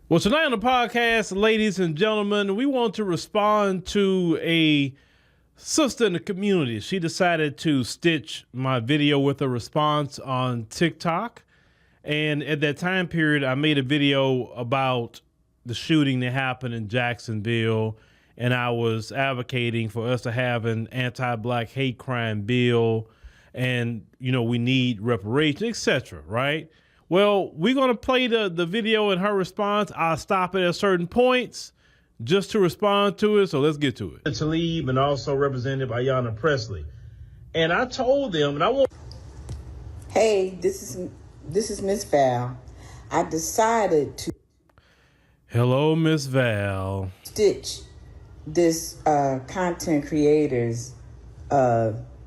Well, tonight on the podcast, ladies and gentlemen, we want to respond to a sister in the community. She decided to stitch my video with a response on TikTok. And at that time period, I made a video about the shooting that happened in Jacksonville. And I was advocating for us to have an anti-black hate crime bill. And, you know, we need reparations, etc. Right? Well, we're going to play the video and her response. I'll stop it at certain points just to respond to it. So let's get to it. Talib and also represented by Ayanna Presley. And I told them, and I want. Hey, this is Miss Val. I decided to. Hello, Miss Val. Stitch this content creator's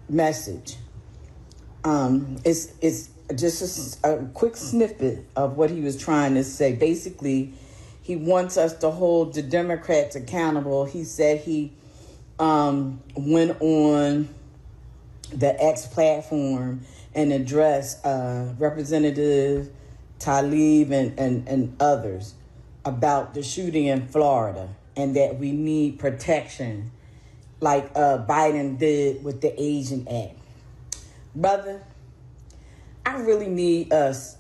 message. It's just a quick snippet of what he was trying to say. Basically, he wants us to hold the Democrats accountable. He said he went on the X platform and addressed Representative Talib and others about the shooting in Florida and that we need protection like Biden did with the Asian Act. Brother, I really need us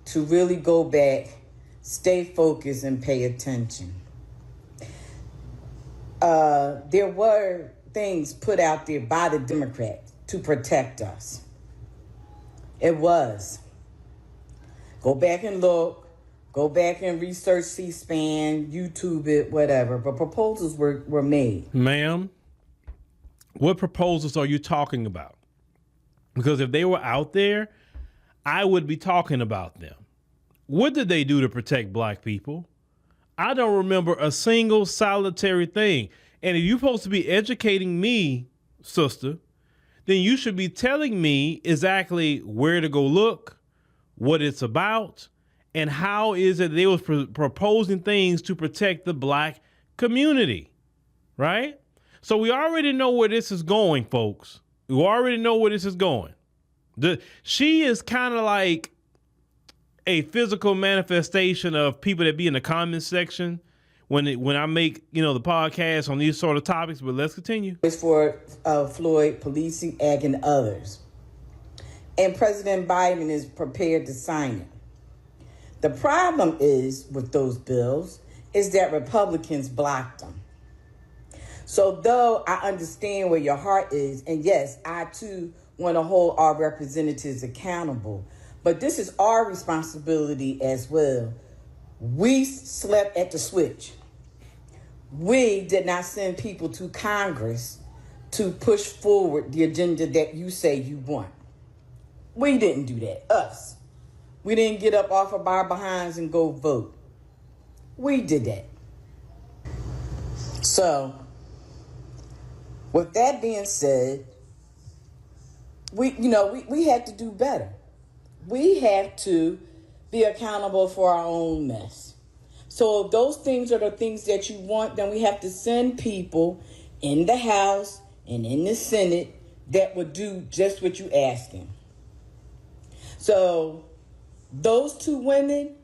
to really go back, stay focused, and pay attention. There were things put out there by the Democrats to protect us. It was. Go back and look. Go back and research C-SPAN, YouTube it, whatever. But proposals were made. Ma'am, what proposals are you talking about? Because if they were out there, I would be talking about them. What did they do to protect black people? I don't remember a single solitary thing. And if you're supposed to be educating me, sister, then you should be telling me exactly where to go look, what it's about, and how is it they was proposing things to protect the black community, right? So we already know where this is going, folks. We already know where this is going. She is kind of like a physical manifestation of people that be in the comments section when I make, the podcast on these sort of topics. But let's continue. It's for Floyd, Policing Act, and others. And President Biden is prepared to sign it. The problem is with those bills is that Republicans blocked them. So though I understand where your heart is, and yes, I too want to hold our representatives accountable, but this is our responsibility as well. We slept at the switch. We did not send people to Congress to push forward the agenda that you say you want. We didn't do that, us. We didn't get up off of our behinds and go vote. We did that. So, with that being said, we have to do better. We have to be accountable for our own mess. So if those things are the things that you want, then we have to send people in the House and in the Senate that would do just what you asking. So those two women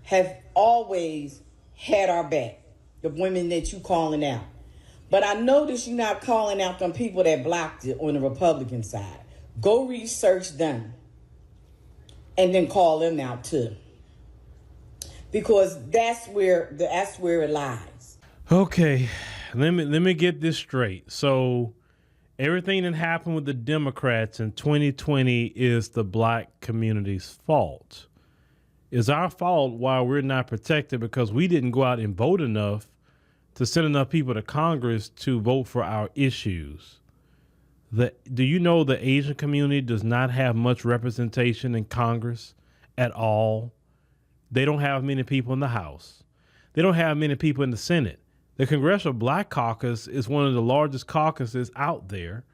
have always had our back, the women that you calling out. But I notice you're not calling out them people that blocked it on the Republican side. Go research them and then call them out too. Because that's where it lies. Okay, let me get this straight. So everything that happened with the Democrats in 2020 is the black community's fault. It's our fault why we're not protected because we didn't go out and vote enough to send enough people to Congress to vote for our issues. Do you know the Asian community does not have much representation in Congress at all? They don't have many people in the House. They don't have many people in the Senate. The Congressional Black Caucus is one of the largest caucuses out there.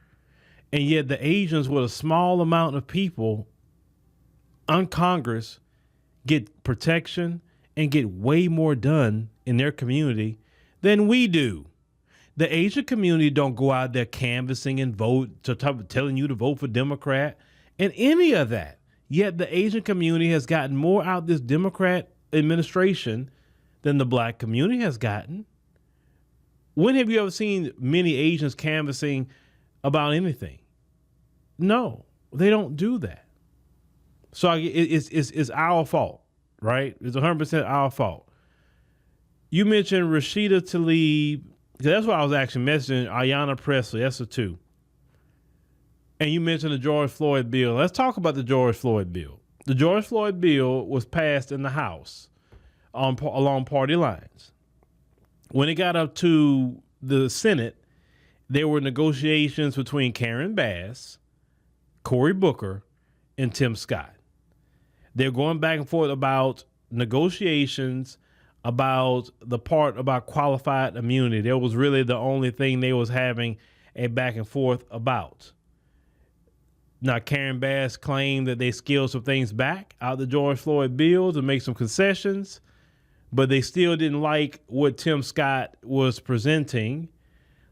And yet the Asians with a small amount of people on Congress get protection and get way more done in their community than we do. The Asian community don't go out there canvassing and telling you to vote for Democrat and any of that. Yet the Asian community has gotten more out of this Democrat administration than the black community has gotten. When have you ever seen many Asians canvassing about anything? No, they don't do that. So it's our fault, right? It's 100% our fault. You mentioned Rashida Tlaib. That's what I was actually messaging. Ayanna Presley, that's the two. And you mentioned the George Floyd bill. Let's talk about the George Floyd bill. The George Floyd bill was passed in the House along party lines. When it got up to the Senate, there were negotiations between Karen Bass, Cory Booker, and Tim Scott. They're going back and forth about negotiations, about the part about qualified immunity. That was really the only thing they was having a back and forth about. Now, Karen Bass claimed that they scaled some things back out of the George Floyd bill to make some concessions, but they still didn't like what Tim Scott was presenting.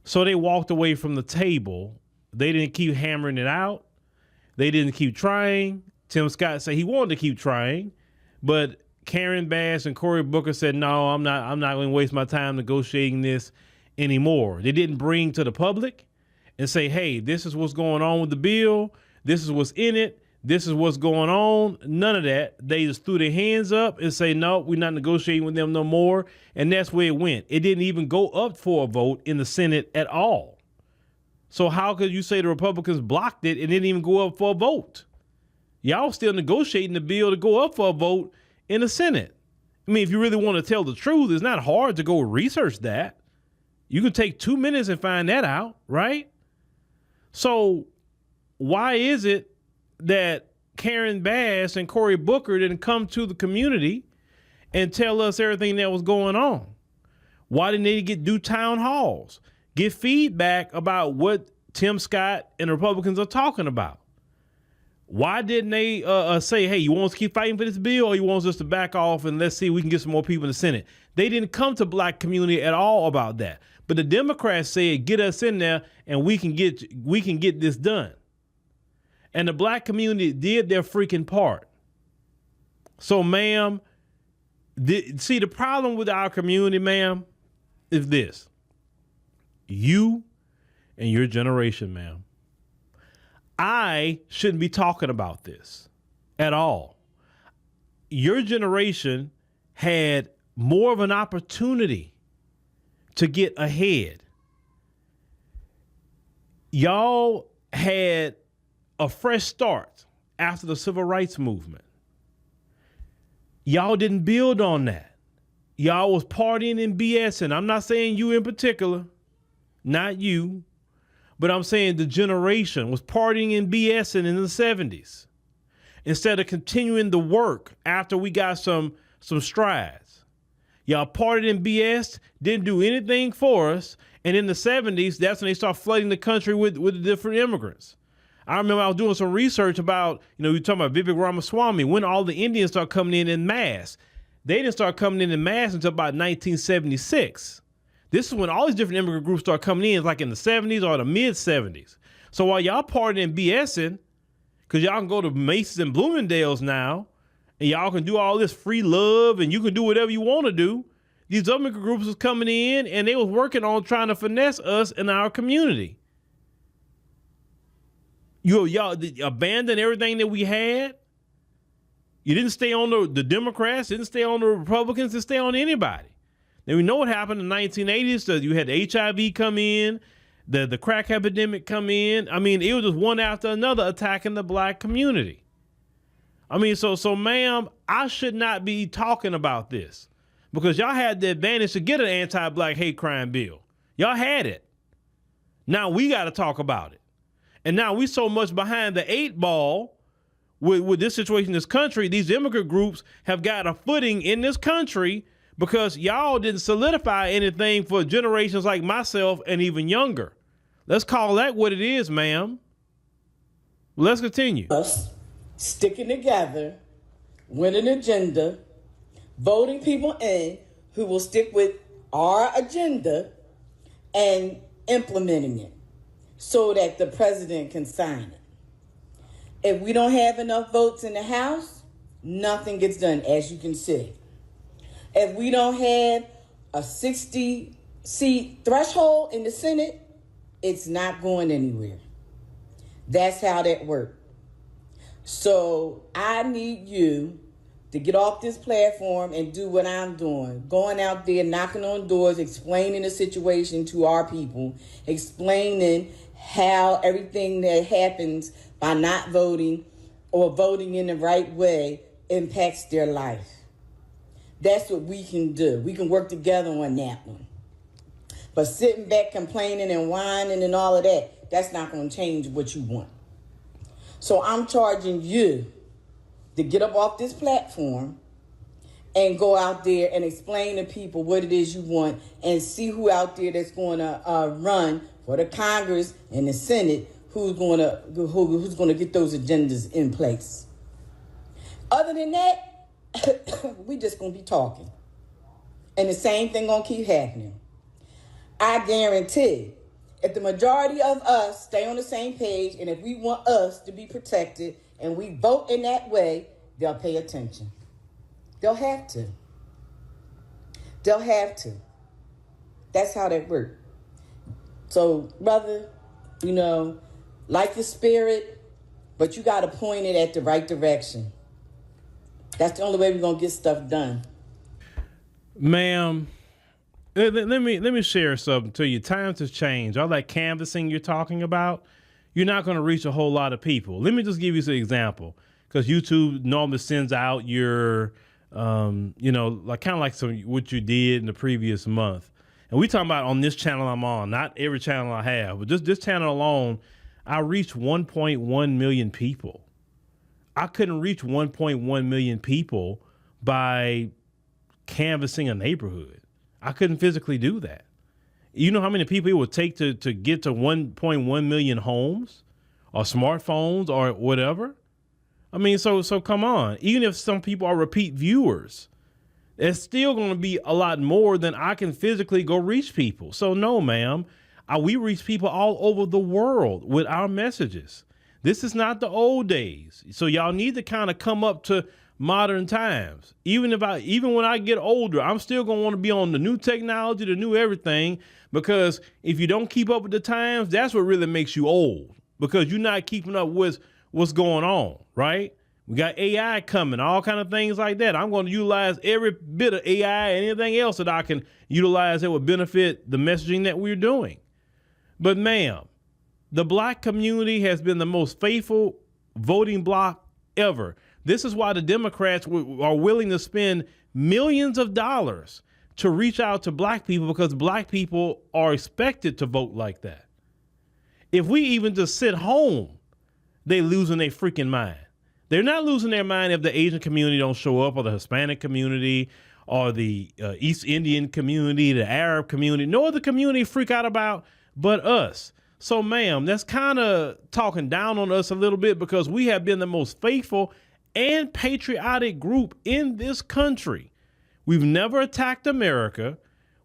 So they walked away from the table. They didn't keep hammering it out. They didn't keep trying. Tim Scott said he wanted to keep trying, but Karen Bass and Cory Booker said, no, I'm not going to waste my time negotiating this anymore. They didn't bring to the public and say, hey, this is what's going on with the bill. This is what's in it. This is what's going on. None of that. They just threw their hands up and say, no, we're not negotiating with them no more. And that's where it went. It didn't even go up for a vote in the Senate at all. So how could you say the Republicans blocked it and didn't even go up for a vote? Y'all still negotiating the bill to go up for a vote in the Senate. I mean, if you really want to tell the truth, it's not hard to go research that. You can take 2 minutes and find that out, right? So why is it that Karen Bass and Cory Booker didn't come to the community and tell us everything that was going on? Why didn't they do town halls, get feedback about what Tim Scott and the Republicans are talking about? Why didn't they say, hey, you want us to keep fighting for this bill, or you want us to back off and let's see if we can get some more people in the Senate? They didn't come to black community at all about that. But the Democrats said, get us in there and we can get this done. And the black community did their freaking part. So, ma'am, see, the problem with our community, ma'am, is this. You and your generation, ma'am, I shouldn't be talking about this at all. Your generation had more of an opportunity to get ahead. Y'all had a fresh start after the civil rights movement. Y'all didn't build on that. Y'all was partying and BSing. I'm not saying you in particular, not you, but I'm saying the generation was partying and BSing in the 70s instead of continuing the work after we got some strides. Y'all partied and BS, didn't do anything for us. And in the 70s, that's when they start flooding the country with the different immigrants. I remember I was doing some research about, you're talking about Vivek Ramaswamy, when all the Indians started coming in mass. They didn't start coming in mass until about 1976. This is when all these different immigrant groups start coming in, like in the 70s or the mid 70s. So while y'all partying and BSing, because y'all can go to Macy's and Bloomingdale's now, and y'all can do all this free love and you can do whatever you want to do, these immigrant groups was coming in and they was working on trying to finesse us in our community. Y'all abandoned everything that we had. You didn't stay on the Democrats, didn't stay on the Republicans, didn't stay on anybody. Then we know what happened in the 1980s. So you had the HIV come in, the crack epidemic come in. I mean, it was just one after another attacking the black community. I mean, so ma'am, I should not be talking about this because y'all had the advantage to get an anti-black hate crime bill. Y'all had it. Now we got to talk about it. And now we so much behind the 8 ball with this situation in this country. These immigrant groups have got a footing in this country because y'all didn't solidify anything for generations like myself and even younger. Let's call that what it is, ma'am. Let's continue. Us sticking together, with an agenda, voting people in who will stick with our agenda and implementing it so that the president can sign it. If we don't have enough votes in the House, nothing gets done, as you can see. If we don't have a 60-seat threshold in the Senate, it's not going anywhere. That's how that works. So I need you to get off this platform and do what I'm doing. Going out there, knocking on doors, explaining the situation to our people, explaining how everything that happens by not voting or voting in the right way impacts their life. That's what we can do. We can work together on that one. But sitting back complaining and whining and all of that, that's not going to change what you want. So I'm charging you to get up off this platform and go out there and explain to people what it is you want and see who out there that's going to run for the Congress and the Senate, who's going to get those agendas in place. Other than that, we just going to be talking. And the same thing going to keep happening. I guarantee if the majority of us stay on the same page and if we want us to be protected and we vote in that way, they'll pay attention. They'll have to. They'll have to. That's how that works. So, brother, like the spirit, but you got to point it at the right direction. That's the only way we're going to get stuff done. Ma'am, let me share something to you. Times have changed. All that canvassing you're talking about, you're not going to reach a whole lot of people. Let me just give you an example, because YouTube normally sends out your, like kind of like what you did in the previous month. And we talking about on this channel I'm on, not every channel I have, but just this channel alone, I reached 1.1 million people. I couldn't reach 1.1 million people by canvassing a neighborhood. I couldn't physically do that. You know how many people it would take to get to 1.1 million homes or smartphones or whatever? I mean, so come on. Even if some people are repeat viewers, it's still going to be a lot more than I can physically go reach people. So no, ma'am, we reach people all over the world with our messages. This is not the old days. So y'all need to kind of come up to modern times. Even when I get older, I'm still going to want to be on the new technology, the new everything, because if you don't keep up with the times, that's what really makes you old, because you're not keeping up with what's going on, right? We got AI coming, all kind of things like that. I'm going to utilize every bit of AI and anything else that I can utilize that would benefit the messaging that we're doing. But ma'am, the black community has been the most faithful voting bloc ever. This is why the Democrats are willing to spend millions of dollars to reach out to black people, because black people are expected to vote like that. If we even just sit home, they losing their freaking mind. They're not losing their mind if the Asian community don't show up, or the Hispanic community, or the East Indian community, the Arab community. No other community freak out about but us. So, ma'am, that's kind of talking down on us a little bit, because we have been the most faithful and patriotic group in this country. We've never attacked America.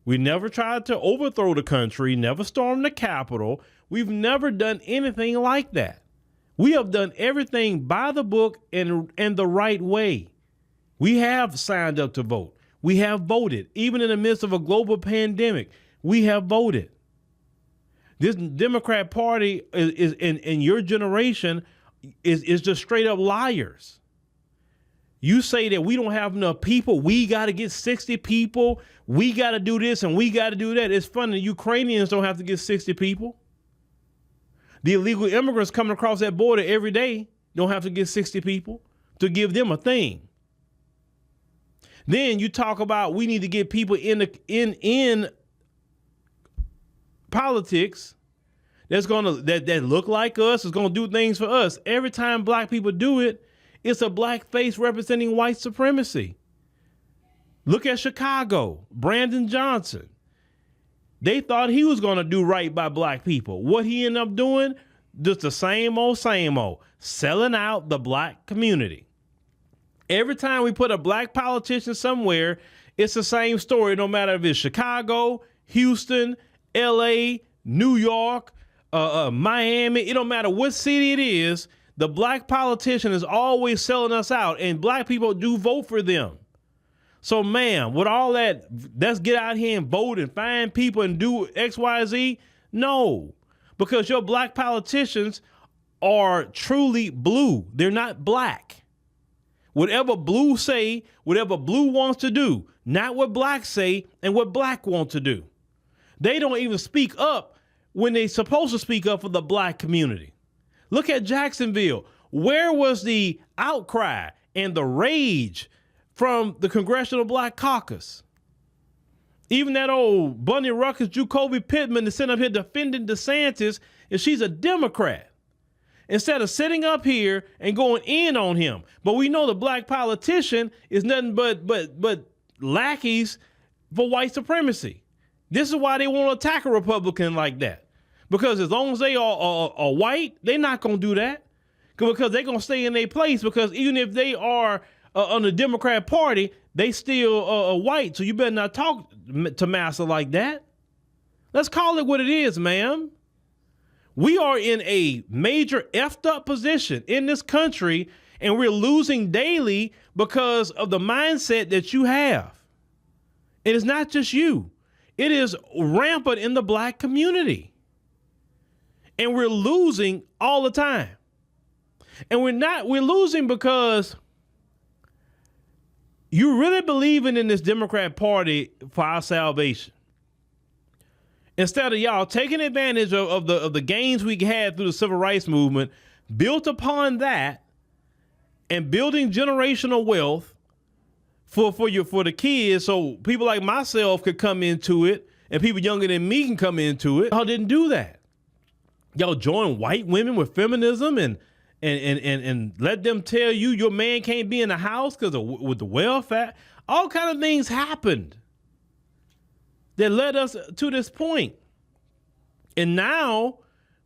We never tried to overthrow the country, never stormed the Capitol. We've never done anything like that. We have done everything by the book and the right way. We have signed up to vote. We have voted. Even in the midst of a global pandemic, we have voted. This Democrat Party is in your generation is just straight up liars. You say that we don't have enough people. We got to get 60 people. We got to do this and we got to do that. It's funny. The Ukrainians don't have to get 60 people. The illegal immigrants coming across that border every day don't have to get 60 people to give them a thing. Then you talk about we need to get people in politics that look like us, is going to do things for us. Every time black people do it, it's a black face representing white supremacy. Look at Chicago, Brandon Johnson. They thought he was going to do right by black people. What he ended up doing, just the same old, selling out the black community. Every time we put a black politician somewhere, it's the same story, no matter if it's Chicago, Houston, LA, New York, Miami. It don't matter what city it is. The black politician is always selling us out, and black people do vote for them. So, ma'am, with all that, let's get out here and vote and find people and do X, Y, Z. No, because your black politicians are truly blue. They're not black. Whatever blue say, whatever blue wants to do, not what black say and what black want to do. They don't even speak up when they're supposed to speak up for the black community. Look at Jacksonville. Where was the outcry and the rage from the Congressional Black Caucus? Even that old Bunny Ruckus, Jacoby Pittman, is sitting up here defending DeSantis, and she's a Democrat. Instead of sitting up here and going in on him. But we know the black politician is nothing but lackeys for white supremacy. This is why they won't attack a Republican like that. Because as long as they are white, they're not going to do that. Because they're going to stay in their place. Because even if they are on the Democrat Party, they still white. So you better not talk to Massa like that. Let's call it what it is, ma'am. We are in a major effed up position in this country, and we're losing daily because of the mindset that you have. It is not just you. It is rampant in the black community. And we're losing all the time. And we're losing because you really believing in this Democrat Party for our salvation. Instead of y'all taking advantage of the gains we had through the civil rights movement, built upon that, and building generational wealth for the kids, so people like myself could come into it, and people younger than me can come into it. Y'all didn't do that. Y'all joined white women with feminism and let them tell you your man can't be in the house because with the welfare. All kind of things happened that led us to this point. And now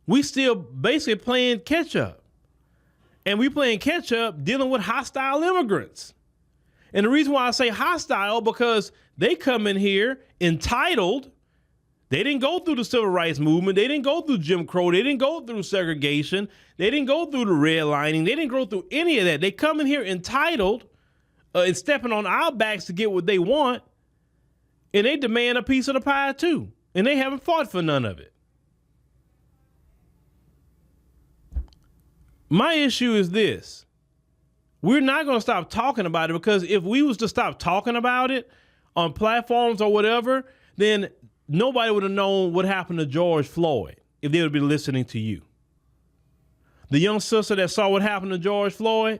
we still basically playing catch up. And we playing catch up dealing with hostile immigrants. And the reason why I say hostile, because they come in here entitled. They didn't go through the civil rights movement. They didn't go through Jim Crow. They didn't go through segregation. They didn't go through the redlining. They didn't go through any of that. They come in here entitled and stepping on our backs to get what they want. And they demand a piece of the pie too. And they haven't fought for none of it. My issue is this. We're not going to stop talking about it, because if we was to stop talking about it on platforms or whatever, then nobody would have known what happened to George Floyd if they would be listening to you. The young sister that saw what happened to George Floyd,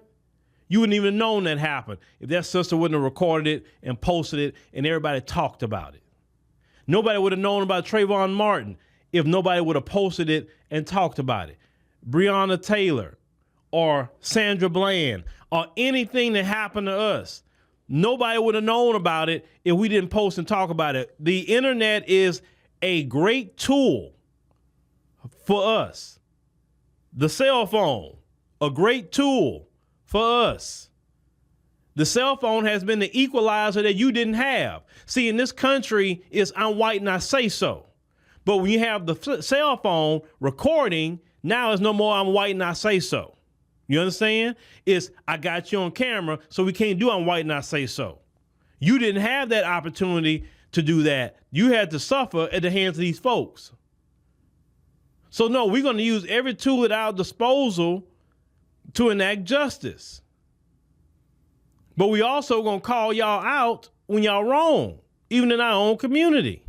you wouldn't even have known that happened if that sister wouldn't have recorded it and posted it and everybody talked about it. Nobody would have known about Trayvon Martin if nobody would have posted it and talked about it. Breonna Taylor or Sandra Bland or anything that happened to us, nobody would have known about it if we didn't post and talk about it. The internet is a great tool for us. The cell phone, a great tool for us. The cell phone has been the equalizer that you didn't have. See, in this country, it's I'm white and I say so. But when you have the cell phone recording, now it's no more I'm white and I say so. You understand? It's I got you on camera, so we can't do I'm white and I say so. You didn't have that opportunity to do that. You had to suffer at the hands of these folks. So no, we're going to use every tool at our disposal to enact justice. But we also going to call y'all out when y'all wrong, even in our own community.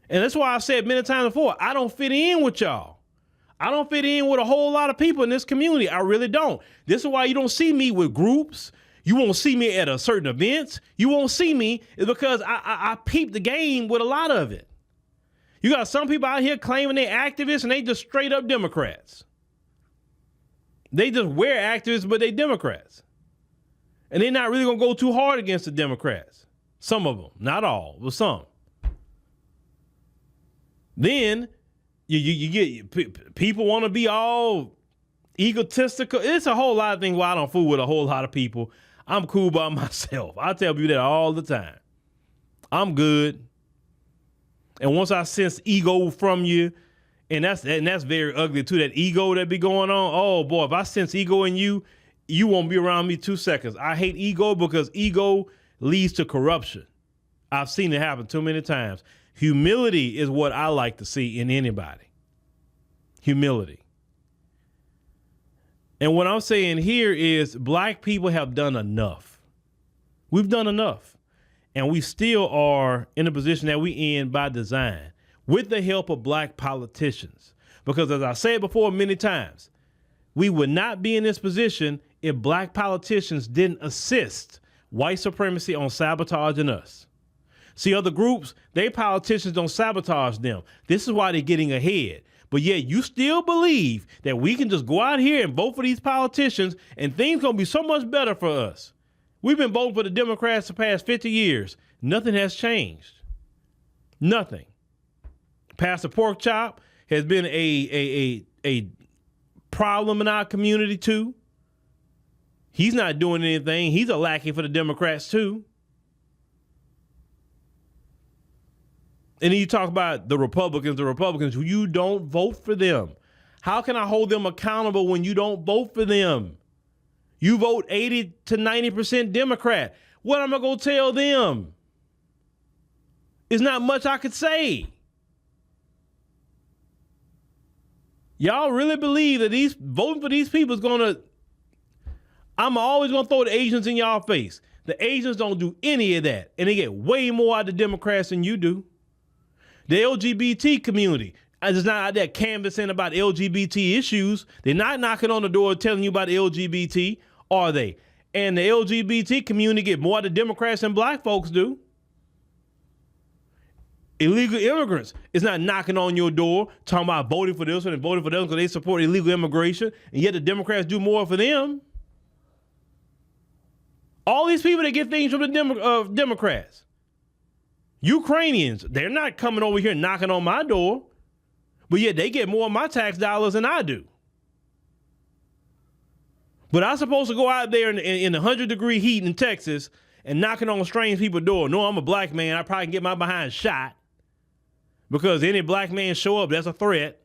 And that's why I said many times before, I don't fit in with y'all. I don't fit in with a whole lot of people in this community. I really don't. This is why you don't see me with groups. You won't see me at a certain events. You won't see me is because I peep the game with a lot of it. You got some people out here claiming they're activists and they just straight up Democrats. They just wear activists, but they Democrats. And they're not really going to go too hard against the Democrats. Some of them, not all, but some. Then you get people want to be all egotistical. It's a whole lot of things why I don't fool with a whole lot of people. I'm cool by myself. I tell people that all the time. I'm good. And once I sense ego from you, and that's very ugly too, that ego that be going on. Oh boy, if I sense ego in you, you won't be around me 2 seconds. I hate ego because ego leads to corruption. I've seen it happen too many times. Humility is what I like to see in anybody. Humility. And what I'm saying here is black people have done enough. We've done enough. And we still are in the position that we in by design with the help of black politicians. Because as I said before many times, we would not be in this position if black politicians didn't assist white supremacy on sabotaging us. See, other groups, they politicians don't sabotage them. This is why they're getting ahead. But yet you still believe that we can just go out here and vote for these politicians and things going to be so much better for us. We've been voting for the Democrats the past 50 years. Nothing has changed. Nothing. Pastor Porkchop has been a problem in our community too. He's not doing anything. He's a lackey for the Democrats too. And then you talk about the Republicans, you don't vote for them. How can I hold them accountable when you don't vote for them? You vote 80 to 90% Democrat. What am I going to tell them? It's not much I could say. Y'all really believe that voting for these people is going to, I'm always going to throw the Asians in y'all face. The Asians don't do any of that. And they get way more out of the Democrats than you do. The LGBT community is not out there canvassing about LGBT issues. They're not knocking on the door telling you about LGBT, are they? And the LGBT community get more out of Democrats than black folks do. Illegal immigrants is not knocking on your door talking about voting for this one and voting for them because they support illegal immigration, and yet the Democrats do more for them. All these people that get things from the Democrats. Ukrainians, they're not coming over here knocking on my door, but yet they get more of my tax dollars than I do. But I'm supposed to go out there in 100-degree heat in Texas and knocking on strange people's door. No, I'm a black man. I probably can get my behind shot because any black man show up, that's a threat.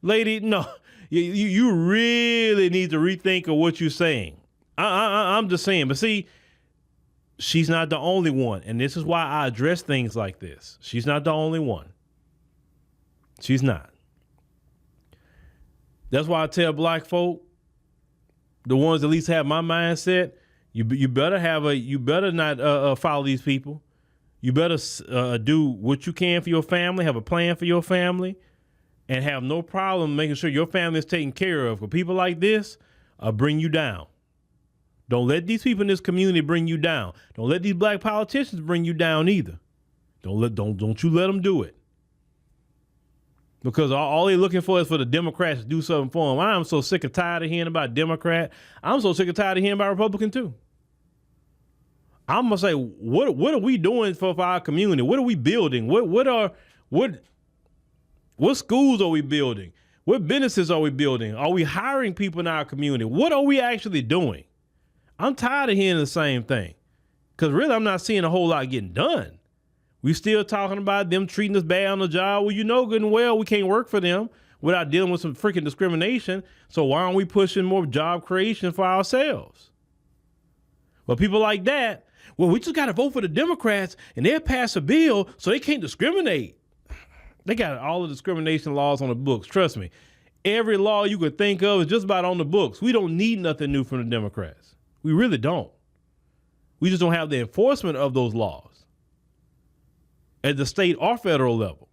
Lady, no, you really need to rethink of what you're saying. I'm just saying, but see, she's not the only one. And this is why I address things like this. She's not the only one. She's not. That's why I tell black folk, the ones that at least have my mindset, you better not follow these people. You better do what you can for your family, have a plan for your family, and have no problem making sure your family is taken care of. Because people like this bring you down. Don't let these people in this community bring you down. Don't let these black politicians bring you down either. Don't you let them do it. Because all they're looking for is for the Democrats to do something for them. I'm so sick and tired of hearing about Democrat. I'm so sick and tired of hearing about Republican too. I'm gonna say, what are we doing for our community? What are we building? What schools are we building? What businesses are we building? Are we hiring people in our community? What are we actually doing? I'm tired of hearing the same thing. Because really, I'm not seeing a whole lot getting done. We still talking about them treating us bad on the job. Well, you know good and well we can't work for them without dealing with some freaking discrimination. So why aren't we pushing more job creation for ourselves? But people like that, well, we just got to vote for the Democrats and they'll pass a bill so they can't discriminate. They got all the discrimination laws on the books. Trust me. Every law you could think of is just about on the books. We don't need nothing new from the Democrats. We really don't. We just don't have the enforcement of those laws at the state or federal level.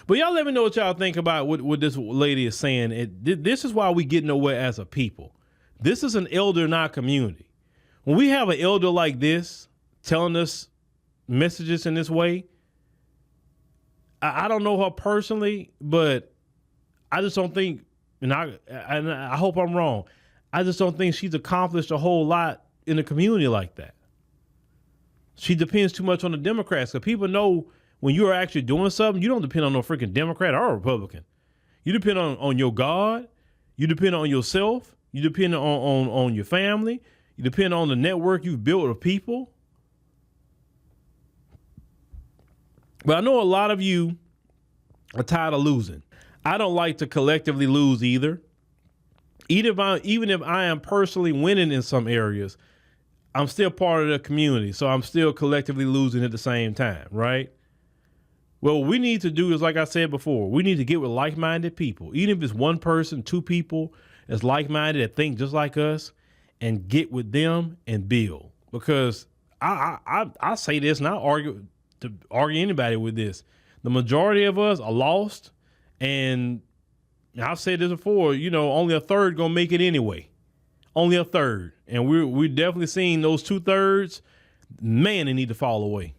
But y'all let me know what y'all think about what this lady is saying. This is why we get nowhere as a people. This is an elder in our community. When we have an elder like this telling us messages in this way, I don't know her personally, but I just don't think, and I hope I'm wrong, I just don't think she's accomplished a whole lot in a community like that. She depends too much on the Democrats, because people know when you are actually doing something, you don't depend on no freaking Democrat or Republican. You depend on your God. You depend on yourself. You depend on your family. You depend on the network you've built of people. But I know a lot of you are tired of losing. I don't like to collectively lose either. Even if I am personally winning in some areas, I'm still part of the community, so I'm still collectively losing at the same time, right? Well, what we need to do is, like I said before, we need to get with like-minded people, even if it's one person, two people that's like-minded that think just like us, and get with them and build. Because I say this, and I argue anybody with this. The majority of us are lost, and I've said this before. Only a third gonna make it anyway. Only a third, and we're definitely seeing those 2/3. Man, they need to fall away.